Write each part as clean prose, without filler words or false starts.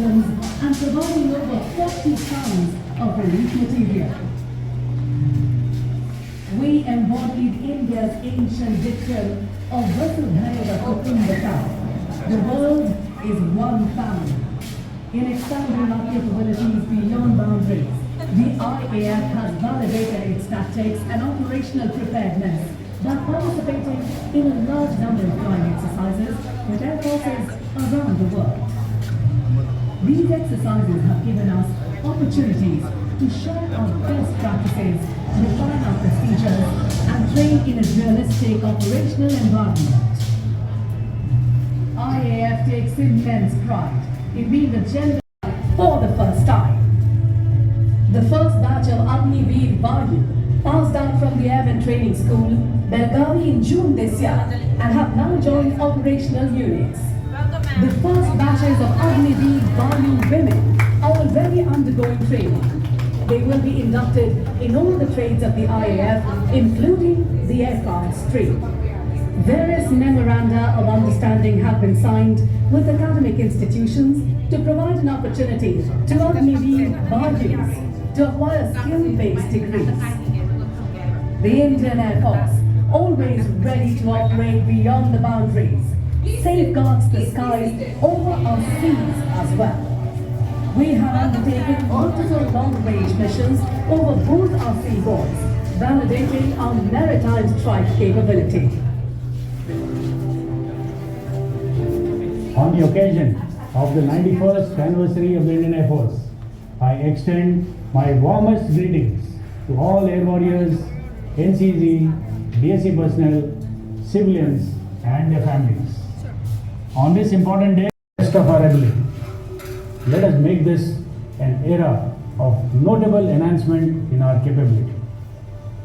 missions and providing over 40 tons of relief material. We embodied India's ancient dictum of Vasudhaiva Kutumbakam. The world is one family. In expanding our capabilities beyond boundaries, the IAF has validated its tactics and operational preparedness by participating in a large number of flying exercises with air forces around the world. These exercises have given us opportunities to share our best practices, refine our procedures, and train in a realistic operational environment. IAF takes immense pride in being the gender for the first time. The first batch of Agniveer Vayu passed out from the Airman Training School, Belgavi in June this year and have now joined operational units. The first batches of Agniveer Vayu women are already undergoing training. They will be inducted in all the trades of the IAF, including the aircraft stream. Various memoranda of understanding have been signed with academic institutions to provide an opportunity to Agniveer Vayus to acquire skill-based degrees. The Indian Air Force, always ready to operate beyond the boundaries, safeguards the skies over our seas as well. We have undertaken multiple long-range missions over both our seaboards, validating our maritime strike capability. On the occasion of the 91st anniversary of the Indian Air Force, I extend my warmest greetings to all air warriors, NCZ, DSC personnel, civilians and their families. On this important day, best of our ability, let us make this an era of notable enhancement in our capability.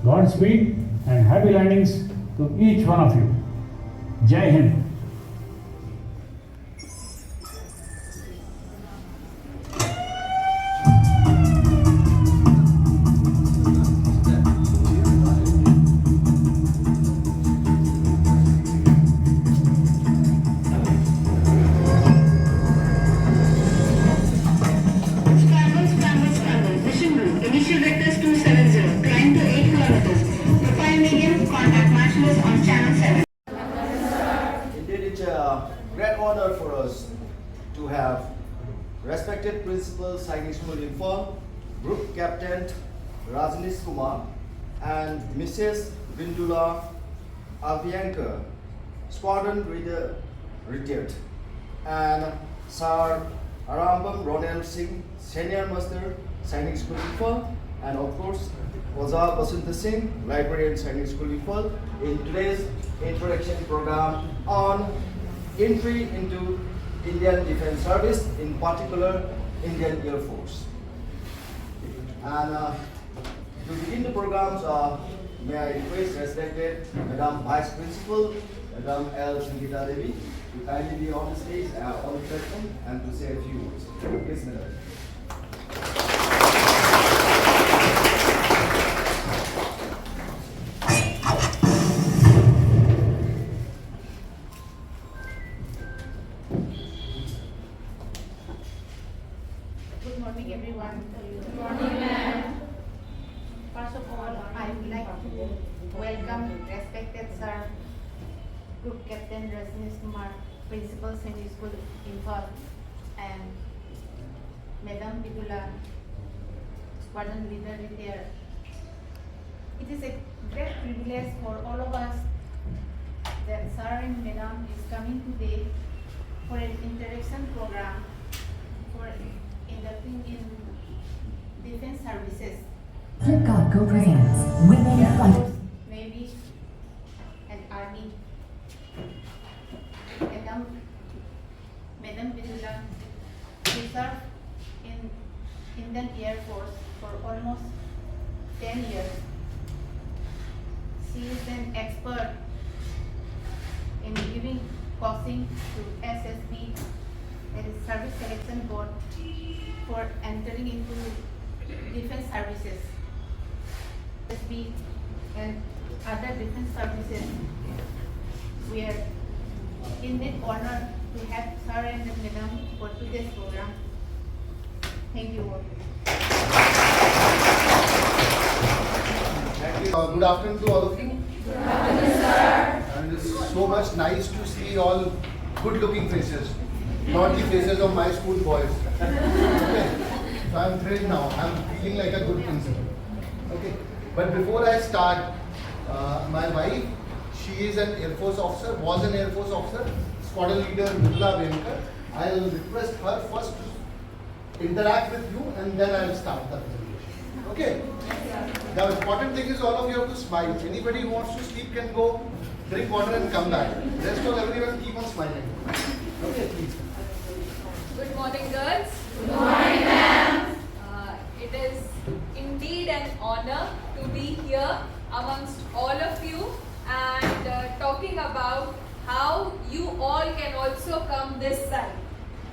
Godspeed and happy landings to each one of you. Jai Hind. Great honor for us to have respected Principal Sainik School Imphal, Group Captain Rajnish Kumar, and Mrs. Bindula Alvianka, Squadron Leader Retired, and Sir Arambam Ronel Singh, Senior Master, Sainik School Imphal, and of course, Ozal Basunta Singh, Librarian, Sainik School Imphal, in today's introduction program on entry into Indian Defence Service, in particular Indian Air Force. And to begin the programs, may I request respected Madam Vice Principal, Madam L. Sangeeta Devi, to kindly be on the stage, on the platform, and to say a few words. Please, Madam. Good morning, everyone. Good morning, ma'am. First of all, I would like to welcome respected Sir, Group Captain Rajnish Kumar, Principal Sainik School Imphal, and Madam Bidula, Squadron Leader Retired. It is a great privilege for all of us that Sir and Madam is coming today for an interaction program for inducting in defense services. Flipkart Co presents Women Air Flight. Force, Navy, and Army. Madam Bidula, she served in Indian Air Force for almost 10 years. She is an expert in giving coaching to SSB, that is Service Selection Board, for entering into defense services. SSB and other defense services. We are indeed honored to have Sir and Madam for today's program. Thank you all. Thank you. Good afternoon to all of you. Good afternoon, sir. And it's so much nice to see all good-looking faces, not the faces of my school boys. Okay. So I'm thrilled now. I'm feeling like a good principal. Okay. But before I start, my wife, she is an Air Force officer, was an Air Force officer, squadron leader Nirmala Venkar. I'll request her first to interact with you and then I'll start the presentation. Okay? The important thing is all of you have to smile. Anybody who wants to sleep can go drink water and come back. Rest of everyone keep on smiling. Okay, please. Good morning, girls. Good morning, ma'am. It is indeed an honor to be here amongst all of you and talking about how you all can also come this side.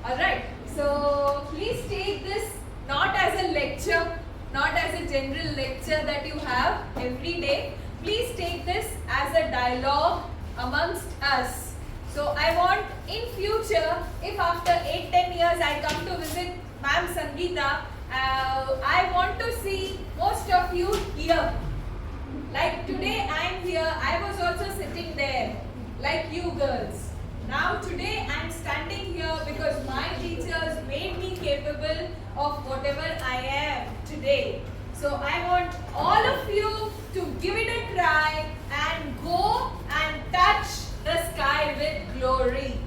Alright, so please take this not as a lecture, not as a general lecture that you have every day. Please take this as a dialogue amongst us. So I want in future, if after 8-10 years I come to visit Ma'am Sangeeta, I want to see most of you here. Like today I am here, I was also sitting there, like you girls. Now today I am standing here because my teachers made me capable of whatever I am today. So I want all of you to give it a try and go and touch the sky with glory.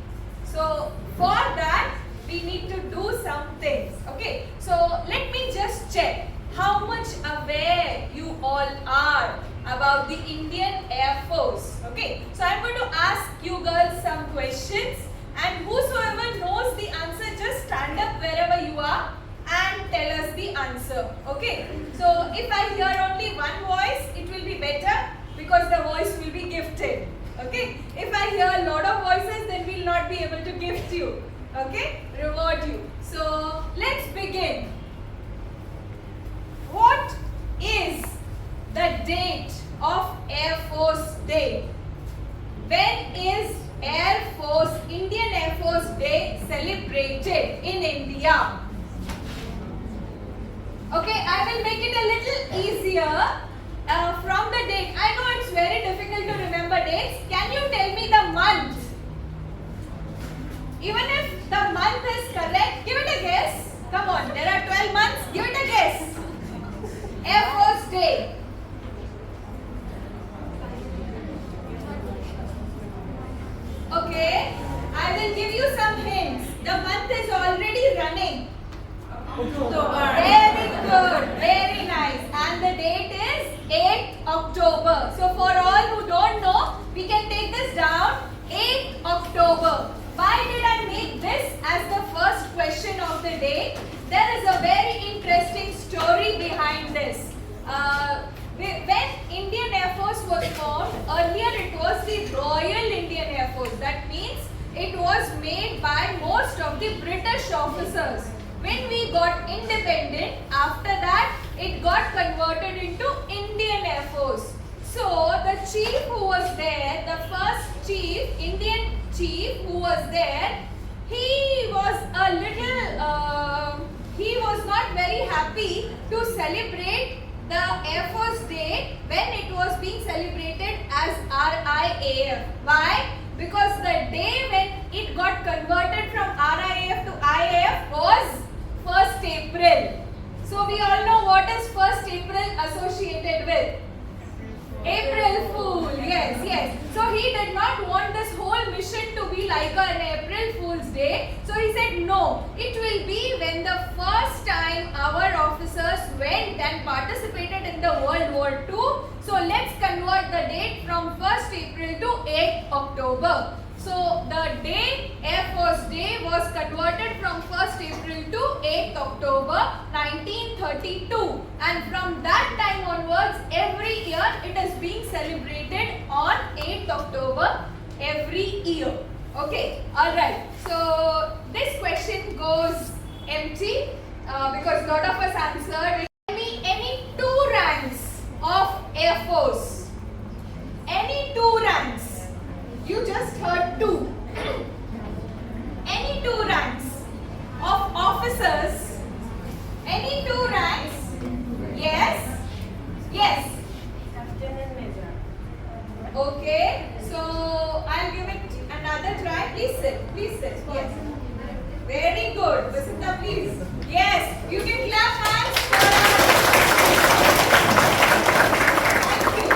So for that we need to do some things. Okay, so let me just check how much aware you all are about the Indian Air Force. Okay, so I'm going to ask you girls some questions and whosoever knows the answer, just stand up wherever you are and tell us the answer. Okay, so if I hear only one voice, it will be better because the voice will be gifted. Okay, if I hear a lot of voices, then we will not be able to gift you. Okay, reward you. So let's begin. What is the date of Air Force Day? When is Indian Air Force Day celebrated in India? Okay, I will make it a little easier from the date. I know it's very difficult to remember dates. Can you tell me the month? Even if the month is correct, give it a guess. Come on, there are 12 months. Give it a guess. Air Force Day. Okay, I will give you some hints. The month is already running. October. Very good, very nice. And the date is 8th October. So for all who don't know, we can take this down. 8th October. Why did I make this as the first question of the day? There is a very interesting story behind this. When Indian Air Force was formed, earlier it was the Royal Indian Air Force. That means it was made by most of the British officers. When we got independent, after that it got converted into Indian Air Force. So the chief who was there, the first chief, Indian chief who was there, he was a little, he was not very happy to celebrate the Air Force Day when it was being celebrated as RIAF. Why? Because the day when it got converted from RIAF to IAF was 1st April. So we all know what is 1st April associated with. April Fool, yes. So he did not want this whole mission to be like an April Fool's Day. So he said no, it will be when the first time our officers went and participated in the World War II. So let's convert the date from 1st April to 8th October. So the day Air Force Day was converted from 1st April to 8th October 1932, and from that time onwards every year it is being celebrated on 8th October every year. Okay, alright. So this question goes empty because lot of us answered. Tell me any 2 ranks of Air Force. Any 2 ranks. You just heard 2. Any 2 ranks of officers Any two ranks? Yes. Yes. Captain and Major. Okay. So I'll give it another try. Please sit. Please sit. Yes. Very good. Vasudha, please. Yes. You can clap hands. Thank you.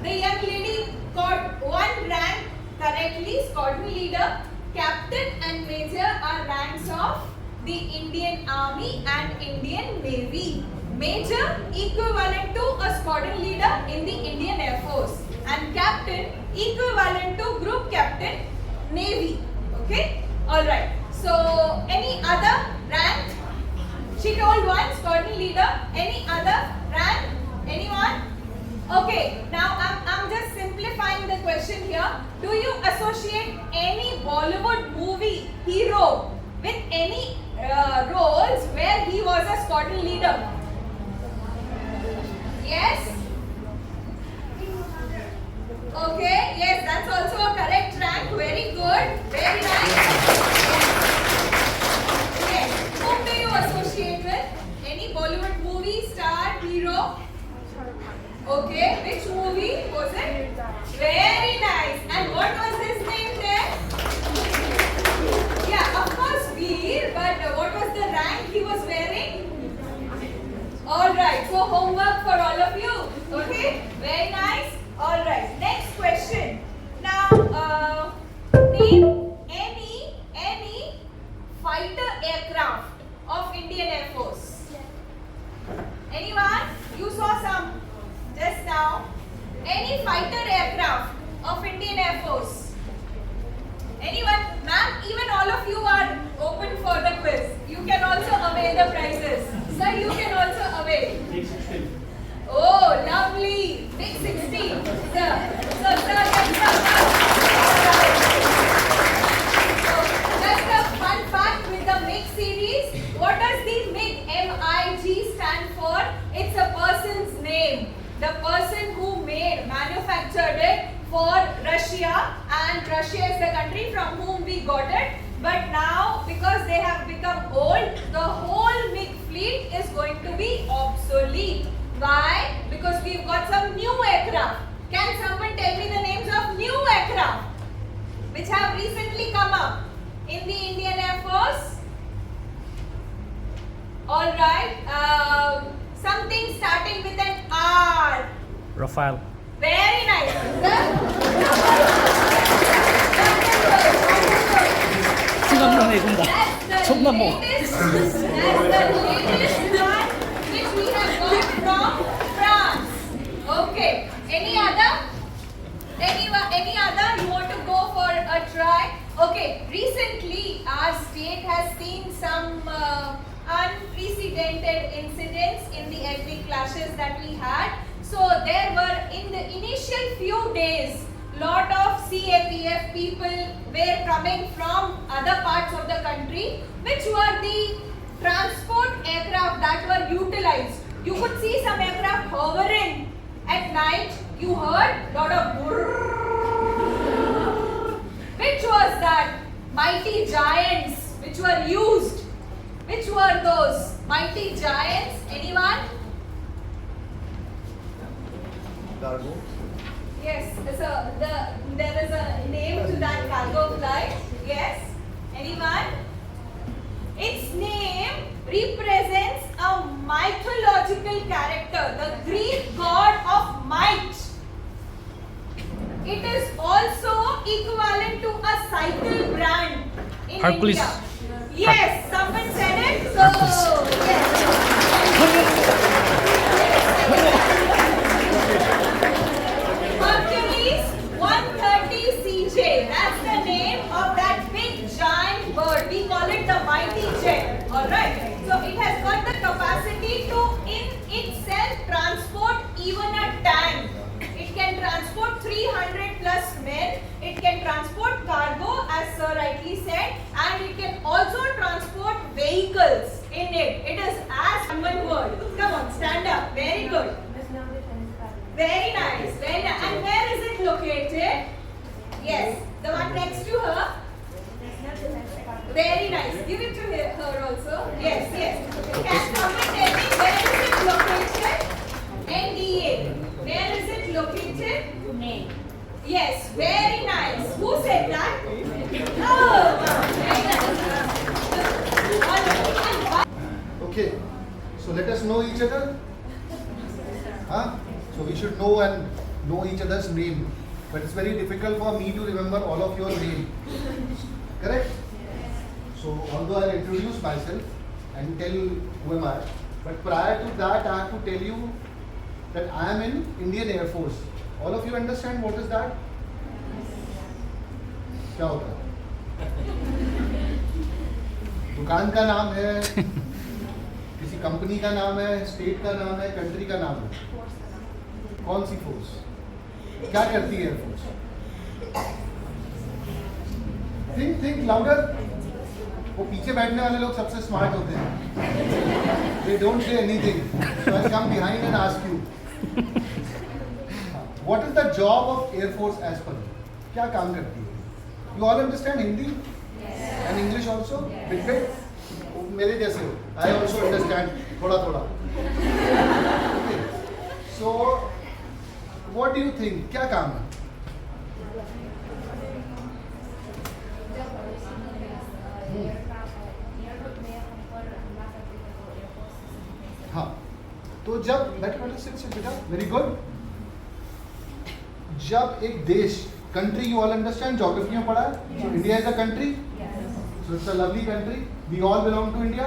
The young lady got one rank correctly. Squadron leader, captain and major are ranks of the Indian Army and Indian Navy. Major equivalent to a squadron leader in the Indian Air Force, and captain equivalent to group captain Navy. Okay? Alright. So any other rank? She told one, squadron leader. Any other rank? Anyone? Okay, now I'm just simplifying the question here. Do you associate any Bollywood movie hero with any roles where he was a squadron leader? Yes? Okay, yes, that's also a correct rank. Very good. Very nice. Yes. Whom do you associate with? Any Bollywood movie star, hero? Okay, which movie was it? Very nice. And what was his name there? Yeah, of course, Veer, but what was the rank he was wearing? Alright, so homework for all of you. Okay, very nice. Alright, next question. Now, name any fighter aircraft of Indian Air Force. Anyone? You saw some just now. Any fighter aircraft of Indian Air Force? Anyone? Ma'am, even all of you are open for the quiz. You can also avail the prizes. Sir, you can also avail. Oh, lovely. Big 16. Sir, that's a fun fact with the MiG series. What does the MiG, M-I-G, stand for? It's a person's name. The person who manufactured it for Russia, and Russia is the country from whom we got it. But now, because they have become old, the whole MiG fleet is going to be obsolete. Why? Because we've got some new aircraft. Can someone tell me the names of new aircraft which have recently come up in the Indian Air Force? Alright. Something starting with an R. Rafale. Very nice. That's the latest one which we have got from France. Okay. Any other? Any other? You want to go for a try? Okay. Recently, our state has seen some unprecedented incidents in the ethnic clashes that we had. So there were, in the initial few days, lot of CAPF people were coming from other parts of the country, which were the transport aircraft that were utilized. You could see some aircraft hovering at night. You heard lot of brrrr. Which was that? Mighty giants which were used. Which were those mighty giants? Anyone? Cargo. Yes, so there is a name to that cargo flight. Yes. Anyone? Its name represents a mythological character, the Greek god of might. It is also equivalent to a cycle brand in Hercules. India. Yes, someone said it. So, yes. Hercules 130 CJ. That's the name of that big giant bird. We call it the mighty jet. Alright. So it has got the capacity to in itself transport even a tank. It can transport 300 plus men. It can transport cargo, as sir rightly said, and it can also transport vehicles in it. It is as one word. Come on, stand up. Very good. Very nice. Very nice. And where is it located? Yes, the one next to her. Very nice. Give it to her also. Yes, yes. Can someone tell Okay. So let us know each other. Huh? So we should know and know each other's name. But it's very difficult for me to remember all of your names. Correct? So although I'll introduce myself and tell who am I, but prior to that I have to tell you that I am in Indian Air Force. All of you understand what is that? क्या होता है? दुकान का नाम है, किसी company का नाम है, स्टेट का नाम है, कंट्री का नाम है. कौन सी फोर्स? क्या करती है एयरफोर्स? Think louder. वो पीछे बैठने वाले लोग सबसे स्मार्ट होते हैं. They don't say anything. So I come behind and ask you, what is the job of air force as per? क्या काम करती है? You all understand Hindi and English also? Bit bit. मेरे जैसे हो. आई ऑल्सो अंडरस्टैंड थोड़ा थोड़ा. So what do you think, क्या काम है? हाँ, तो जब बेटा वेरी गुड. जब एक देश, country, you all understand, geography में पढ़ा है. So India is a country. So it's a lovely country. We all belong to India.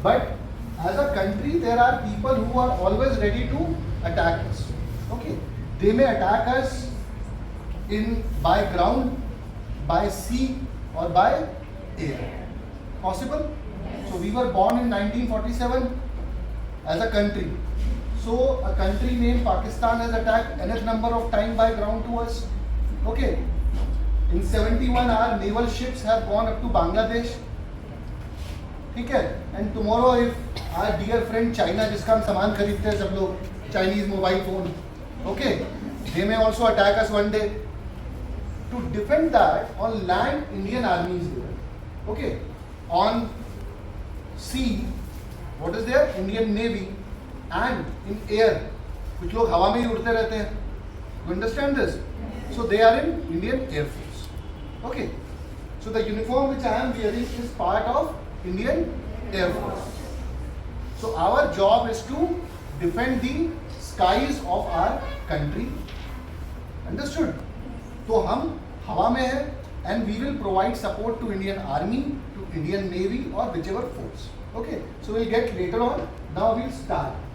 But as a country there are people who are always ready to attack us. Okay, they may attack us by ground, by sea or by air. Possible? So we were born in 1947 as a country. So a country named Pakistan has attacked nth number of time by ground to us. Okay, in 71 our naval ships have gone up to Bangladesh. ठीक है. And tomorrow if our dear friend China, जिसका हम सामान खरीदते हैं सब लोग, Chinese mobile phone, okay, they may also attack us one day. To defend that on land Indian army is there. Okay, on sea what is there? Indian navy. And in air कुछ लोग हवा में ही उड़ते रहते हैं. You understand this? So they are in Indian air force. Okay, so the uniform which I am wearing is part of Indian Air Force. So our job is to defend the skies of our country. Understood? तो हम हवा में हैं and we will provide support to Indian Army, to Indian Navy or whichever force. Okay, so we'll get later on. Now we'll start.